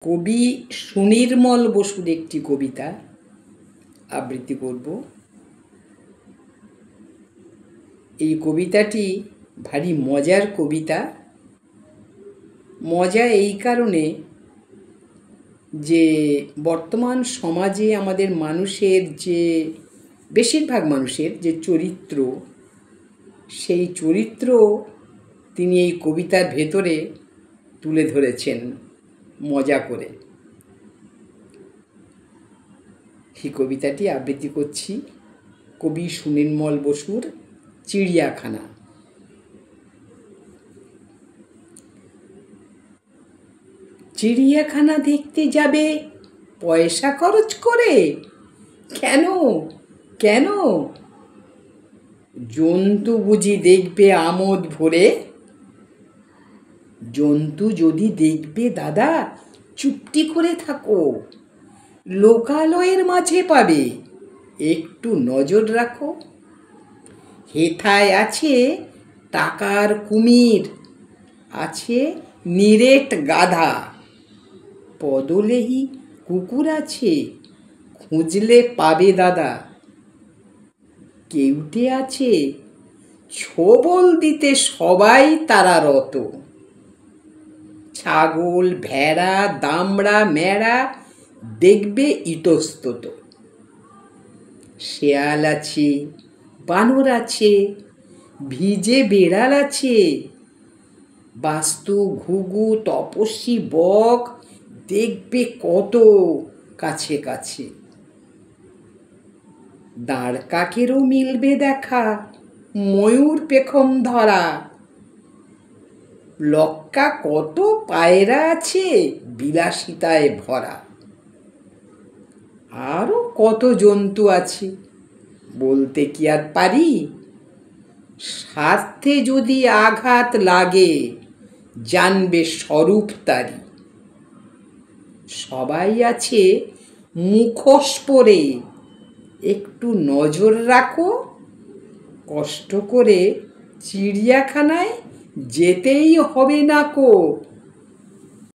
কবি সুনির্মল বসুর একটি কবিতা আবৃত্তি করব। এই কবিতাটি ভারী মজার কবিতা। মজা এই কারণে যে বর্তমান সমাজে আমাদের মানুষের যে বেশিরভাগ মানুষের যে চরিত্র, সেই চরিত্র তিনি এই কবিতার ভেতরে তুলে ধরেছেন মজা করে। এই কবিতাটি আবৃত্তি করছি কবি সুনির্মল বসুর চিড়িয়াখানা। চিড়িয়াখানা দেখতে যাবে পয়সা খরচ করে? কেন কেন? জন্তু বুঝি দেখবে আমোদ ভরে? জন্তু যদি দেখবে দাদা, চুপটি করে থাকো, লোকালয়ের মাঝে পাবে, একটু নজর রাখো। হেথায় আছে টাকার কুমির, আছে নিরেট গাধা, পদলেহি কুকুর আছে, খুঁজলে পাবে দাদা। কেউটে আছে ছোবল দিতে সবাই তারা রত, ছাগল, ভেড়া, দামড়া, মেড়া দেখবে ইতস্তত। শেয়াল আছে, বানর আছে, ভিজে বেড়াল আছে, বাস্তু, ঘুঘু, তপস্বী, বক দেখবে কত কাছে কাছে। দাঁড় কাকেরও মিলবে দেখা, ময়ূর পেখম ধরা, লক্কা কত পায়রা আছে বিলাসিতায় ভরা। আরও কত জন্তু আছে বলতে কি আর পারি, স্বার্থে যদি আঘাত লাগে জানবে স্বরূপ তারি। সবাই আছে মুখোশ পরে, একটু নজর রাখো, কষ্ট করে চিড়িয়াখানায় যেতেই হবে না কো।